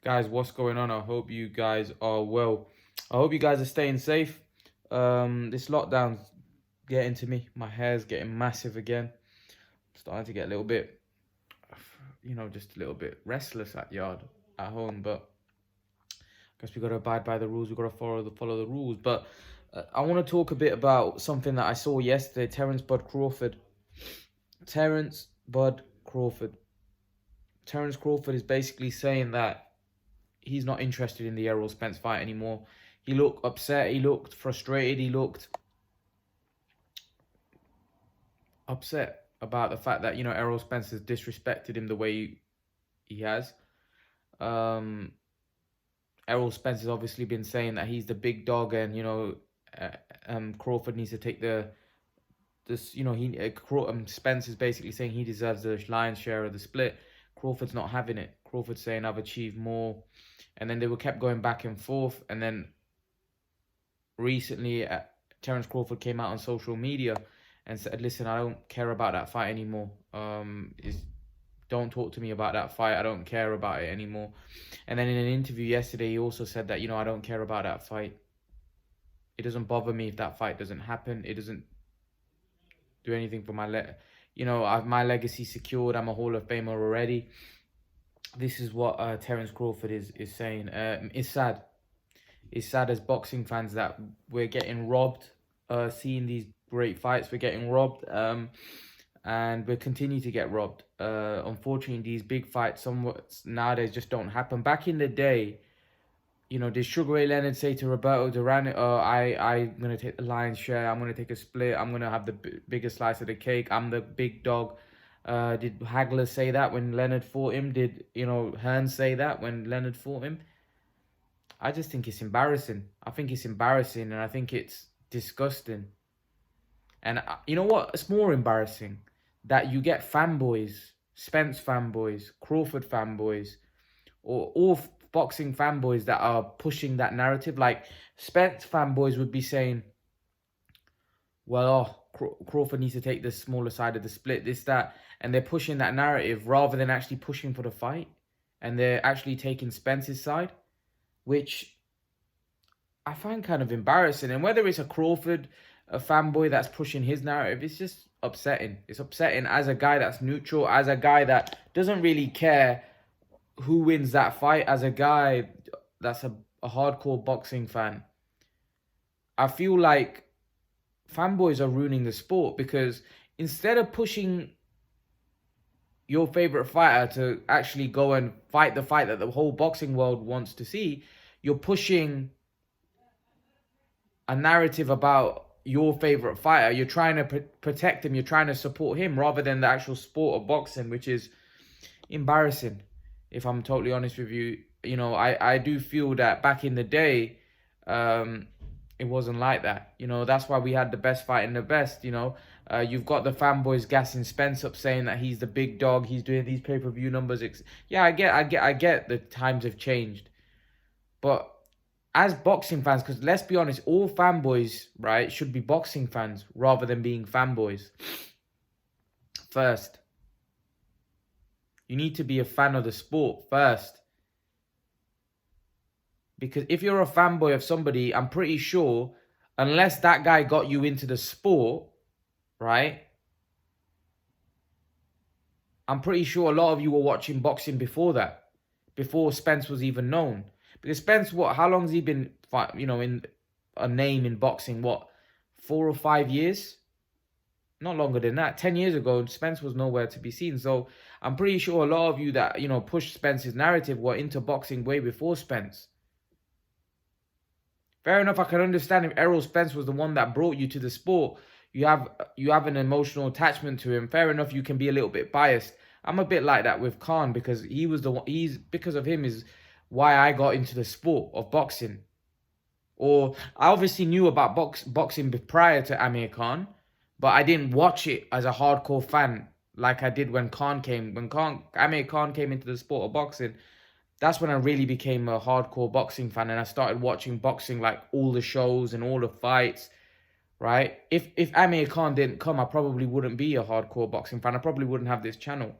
Guys, what's going on? I hope you guys are well. I hope you guys are staying safe. This lockdown's getting to me. My hair's getting massive again. I'm starting to get a little bit, just a little bit restless at home. But I guess we gotta abide by the rules. We gotta follow the rules. But I want to talk a bit about something that I saw yesterday. Terence Crawford. Terence Bud Crawford. Terence Crawford is basically saying that he's not interested in the Errol Spence fight anymore. He looked upset. He looked frustrated. He looked upset about the fact that, Errol Spence has disrespected him the way he has. Errol Spence has obviously been saying that he's the big dog, and Crawford needs to take Spence is basically saying he deserves the lion's share of the split. Crawford's not having it. Crawford's saying I've achieved more, and then they were kept going back and forth. And then recently, Terence Crawford came out on social media and said, "Listen, I don't care about that fight anymore. Don't talk to me about that fight. I don't care about it anymore." And then in an interview yesterday, he also said that, I don't care about that fight. It doesn't bother me if that fight doesn't happen. It doesn't do anything for my my legacy secured. I'm a Hall of Famer already. This is what Terence Crawford is saying. It's sad. It's sad as boxing fans that we're getting robbed. Seeing these great fights, we're getting robbed. And we'll continue to get robbed. Unfortunately, these big fights nowadays just don't happen. Back in the day, did Sugar Ray Leonard say to Roberto Duran, I'm going to take the lion's share, I'm going to take a split, I'm going to have the biggest slice of the cake, I'm the big dog? Did Hagler say that when Leonard fought him? Did, Hearn say that when Leonard fought him? I just think it's embarrassing. I think it's embarrassing, and I think it's disgusting. And you know what? It's more embarrassing that you get fanboys, Spence fanboys, Crawford fanboys, or all boxing fanboys that are pushing that narrative. Like Spence fanboys would be saying, well, Crawford needs to take the smaller side of the split, this, that. And they're pushing that narrative rather than actually pushing for the fight. And they're actually taking Spence's side, which I find kind of embarrassing. And whether it's a Crawford, a fanboy that's pushing his narrative, it's just upsetting. It's upsetting as a guy that's neutral, as a guy that doesn't really care who wins that fight, as a guy that's a hardcore boxing fan. I feel like fanboys are ruining the sport, because instead of pushing your favorite fighter to actually go and fight the fight that the whole boxing world wants to see, you're pushing a narrative about your favorite fighter. You're trying to protect him. You're trying to support him rather than the actual sport of boxing, which is embarrassing. If I'm totally honest with you, I do feel that back in the day, it wasn't like that. That's why we had the best fight in the best. You've got the fanboys gassing Spence up, saying that he's the big dog. He's doing these pay-per-view numbers. Yeah, I get the times have changed, but as boxing fans, because let's be honest, all fanboys, right, should be boxing fans rather than being fanboys. First, you need to be a fan of the sport first. Because if you're a fanboy of somebody, I'm pretty sure, unless that guy got you into the sport, right, I'm pretty sure a lot of you were watching boxing before that, before Spence was even known. Because Spence, how long has he been, in a name in boxing? 4 or 5 years? Not longer than that. 10 years ago, Spence was nowhere to be seen. So I'm pretty sure a lot of you that, pushed Spence's narrative were into boxing way before Spence. Fair enough, I can understand if Errol Spence was the one that brought you to the sport. You have an emotional attachment to him. Fair enough, you can be a little bit biased. I'm a bit like that with Khan, because he was the one. Because of him is why I got into the sport of boxing. Or I obviously knew about boxing prior to Amir Khan, but I didn't watch it as a hardcore fan like I did when Khan came. When Amir Khan came into the sport of boxing, that's when I really became a hardcore boxing fan, and I started watching boxing, like all the shows and all the fights, right? If Amir Khan didn't come, I probably wouldn't be a hardcore boxing fan. I probably wouldn't have this channel.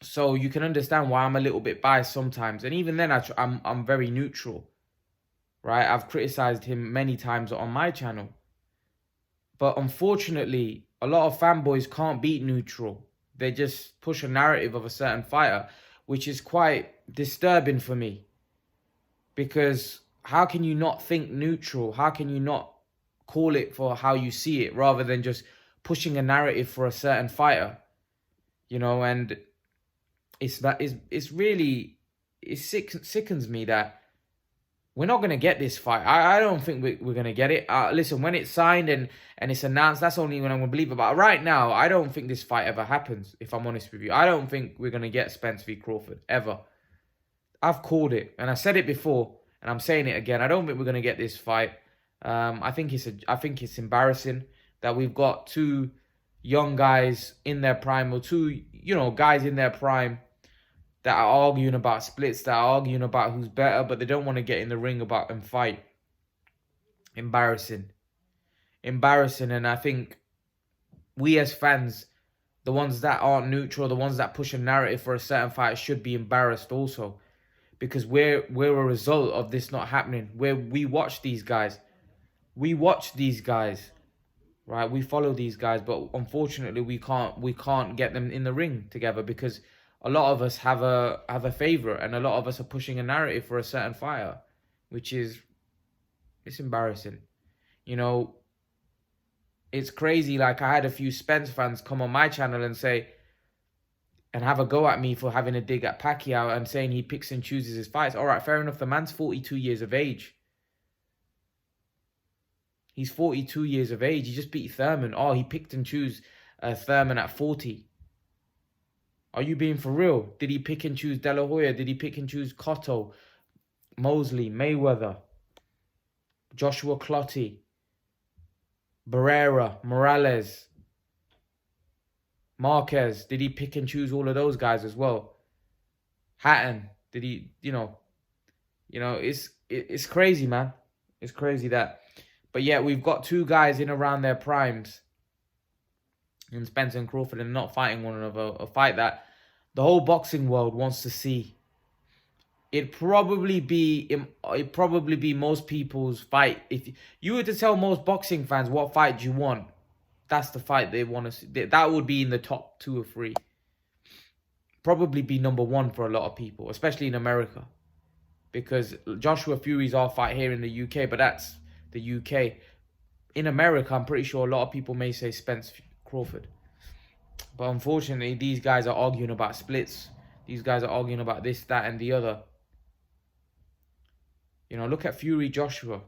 So you can understand why I'm a little bit biased sometimes. And even then, I'm very neutral, right? I've criticized him many times on my channel. But unfortunately, a lot of fanboys can't beat neutral. They just push a narrative of a certain fighter, which is quite disturbing for me. Because how can you not think neutral? How can you not call it for how you see it rather than just pushing a narrative for a certain fighter? You know, and it's really, sickens me that we're not going to get this fight. I don't think we're going to get it. Listen, when it's signed and it's announced, that's only when I'm going to believe it. But right now, I don't think this fight ever happens, if I'm honest with you. I don't think we're going to get Spence v. Crawford, ever. I've called it, and I said it before, and I'm saying it again. I don't think we're going to get this fight. I think it's embarrassing that we've got two young guys in their prime, or two, guys in their prime that are arguing about splits, that are arguing about who's better, but they don't want to get in the ring and fight. Embarrassing. And I think we as fans, the ones that aren't neutral, the ones that push a narrative for a certain fight, should be embarrassed also. Because we're a result of this not happening. We watch these guys. Right? We follow these guys, but unfortunately we can't get them in the ring together because a lot of us have a favorite, and a lot of us are pushing a narrative for a certain fighter, which is, it's embarrassing. It's crazy. Like, I had a few Spence fans come on my channel and say, and have a go at me for having a dig at Pacquiao and saying he picks and chooses his fights. All right, fair enough. The man's 42 years of age. He's 42 years of age. He just beat Thurman. Oh, he picked and chose Thurman at 40. Are you being for real? Did he pick and choose De La Hoya? Did he pick and choose Cotto, Mosley, Mayweather, Joshua Clottey, Barrera, Morales, Marquez? Did he pick and choose all of those guys as well? Hatton, did he, it's crazy, man. It's crazy that. But yeah, we've got two guys in around their primes in Spence and Crawford, and not fighting one another. A fight that the whole boxing world wants to see. It'd probably be most people's fight. If you were to tell most boxing fans what fight do you want, that's the fight they want to see. That would be in the top 2 or 3. Probably be number 1 for a lot of people, especially in America. Because Joshua Fury's our fight here in the UK, but that's the UK. In America, I'm pretty sure a lot of people may say Spence Crawford. But unfortunately, these guys are arguing about splits. These guys are arguing about this, that, and the other. Look at Fury Joshua.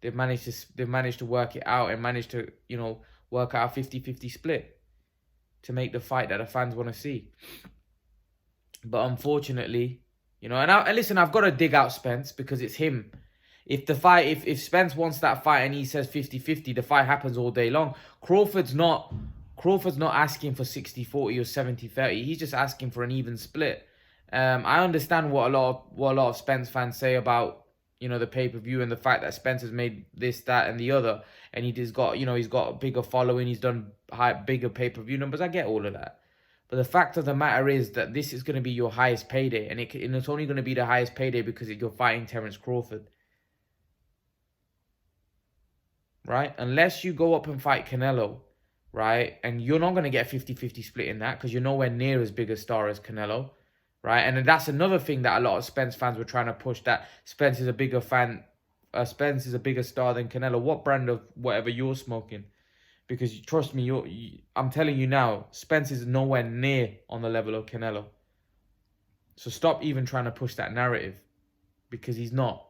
They've managed to work it out and managed to, work out a 50-50 split to make the fight that the fans want to see. But unfortunately, and listen, I've got to dig out Spence because it's him. If Spence wants that fight and he says 50-50, the fight happens all day long. Crawford's not asking for 60-40 or 70-30. He's just asking for an even split. I understand what a lot of Spence fans say about, the pay-per-view and the fact that Spence has made this, that, and the other, and he's got a bigger following, he's done bigger pay-per-view numbers. I get all of that. But the fact of the matter is that this is going to be your highest payday, and it's only going to be the highest payday because you're fighting Terence Crawford. Right? Unless you go up and fight Canelo, right? And you're not going to get a 50-50 split in that because you're nowhere near as big a star as Canelo, right? And that's another thing that a lot of Spence fans were trying to push, that Spence is a bigger star than Canelo. What brand of whatever you're smoking? Because trust me, I'm telling you now, Spence is nowhere near on the level of Canelo. So stop even trying to push that narrative, because he's not.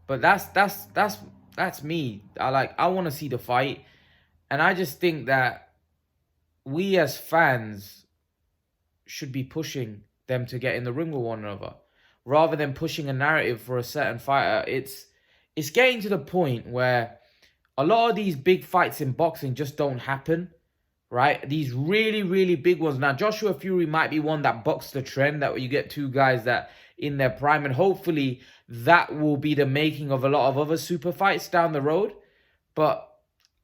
But that's me. I want to see the fight, and I just think that we as fans should be pushing them to get in the ring with one another, rather than pushing a narrative for a certain fighter. It's getting to the point where a lot of these big fights in boxing just don't happen, right? These really, really big ones. Now, Joshua Fury might be one that bucks the trend, that you get two guys that in their prime, and hopefully that will be the making of a lot of other super fights down the road. But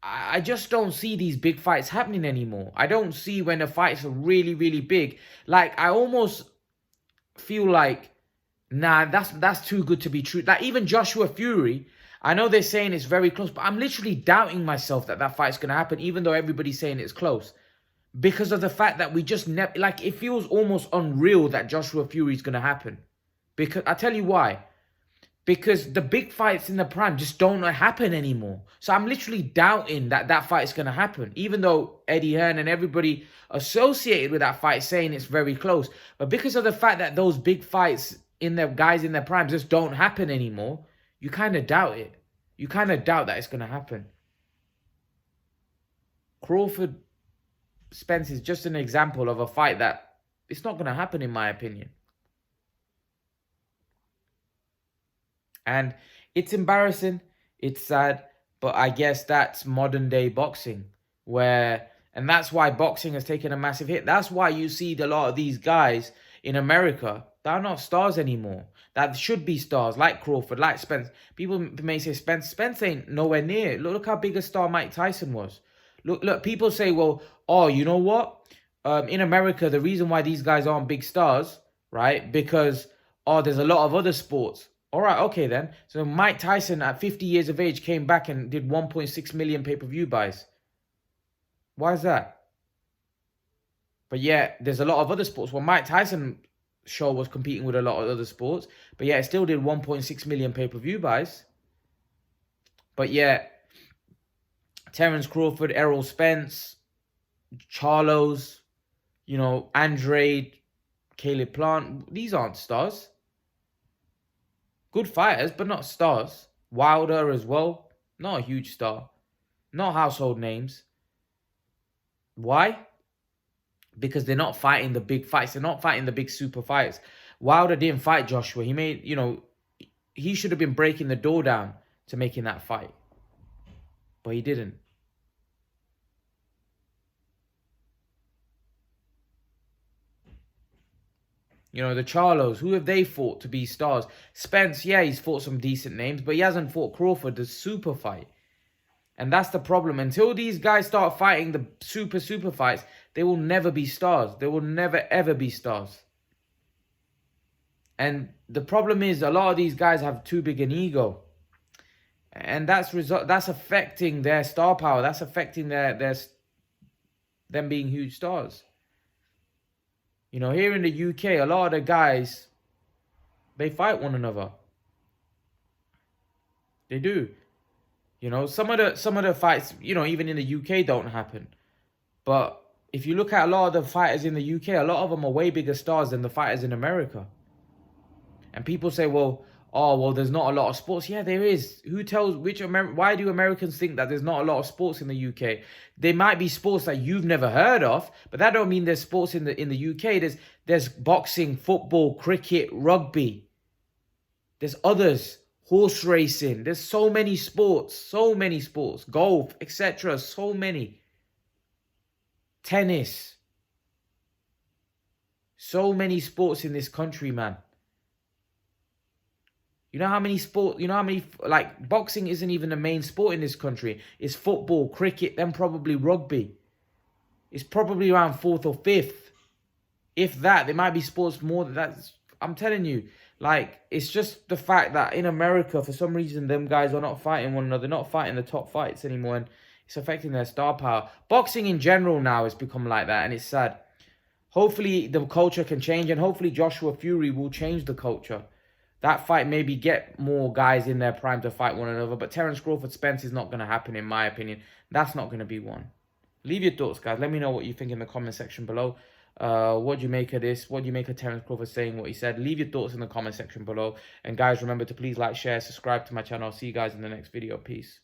I just don't see these big fights happening anymore. I don't see when the fights are really, really big. Like, I almost feel like, nah, that's too good to be true. Like, even Joshua Fury, I know they're saying it's very close, but I'm literally doubting myself that that fight's going to happen, even though everybody's saying it's close. Because of the fact that we just never, like, it feels almost unreal that Joshua Fury's going to happen. Because, I tell you why. Because the big fights in the prime just don't happen anymore. So I'm literally doubting that that fight is going to happen. Even though Eddie Hearn and everybody associated with that fight saying it's very close. But because of the fact that those big fights in their guys in their prime just don't happen anymore, you kind of doubt it. You kind of doubt that it's going to happen. Crawford Spence is just an example of a fight that it's not going to happen, in my opinion. And it's embarrassing, it's sad, but I guess that's modern day boxing. And that's why boxing has taken a massive hit. That's why you see a lot of these guys in America that are not stars anymore. That should be stars, like Crawford, like Spence. People may say Spence ain't nowhere near. Look how big a star Mike Tyson was. Look, people say, well, oh, you know what? In America, the reason why these guys aren't big stars, right? Because, oh, there's a lot of other sports. All right, okay then. So Mike Tyson at 50 years of age came back and did 1.6 million pay-per-view buys. Why is that? But yeah, there's a lot of other sports. Well, Mike Tyson show was competing with a lot of other sports. But yeah, it still did 1.6 million pay-per-view buys. But yeah, Terence Crawford, Errol Spence, Charlos, Andrade, Caleb Plant. These aren't stars. Good fighters, but not stars. Wilder as well. Not a huge star. Not household names. Why? Because they're not fighting the big fights. They're not fighting the big super fights. Wilder didn't fight Joshua. He made, he should have been breaking the door down to making that fight. But he didn't. The Charlos, who have they fought to be stars? Spence, yeah, he's fought some decent names, but he hasn't fought Crawford, the super fight. And that's the problem. Until these guys start fighting the super fights, they will never be stars. They will never, ever be stars. And the problem is a lot of these guys have too big an ego. And that's affecting their star power. That's affecting them being huge stars. Here in the UK, a lot of the guys, they fight one another. They do. Some of the fights, even in the UK don't happen. But if you look at a lot of the fighters in the UK, a lot of them are way bigger stars than the fighters in America. And people say, well, there's not a lot of sports. Yeah, there is. Who tells why do Americans think that there's not a lot of sports in the UK? There might be sports that you've never heard of, but that don't mean there's sports in the UK. There's boxing, football, cricket, rugby. There's others, horse racing. There's so many sports, golf, etc. So many. Tennis. So many sports in this country, man. You know how many, like, boxing isn't even the main sport in this country. It's football, cricket, then probably rugby. It's probably around 4th or 5th. If that, there might be sports more than that. I'm telling you, like, it's just the fact that in America, for some reason, them guys are not fighting one another. They're not fighting the top fights anymore, and it's affecting their star power. Boxing in general now has become like that, and it's sad. Hopefully, the culture can change, and hopefully Joshua Fury will change the culture. That fight maybe get more guys in their prime to fight one another. But Terence Crawford Spence is not going to happen, in my opinion. That's not going to be one. Leave your thoughts, guys. Let me know what you think in the comment section below. What do you make of this? What do you make of Terence Crawford saying what he said? Leave your thoughts in the comment section below. And guys, remember to please like, share, subscribe to my channel. I'll see you guys in the next video. Peace.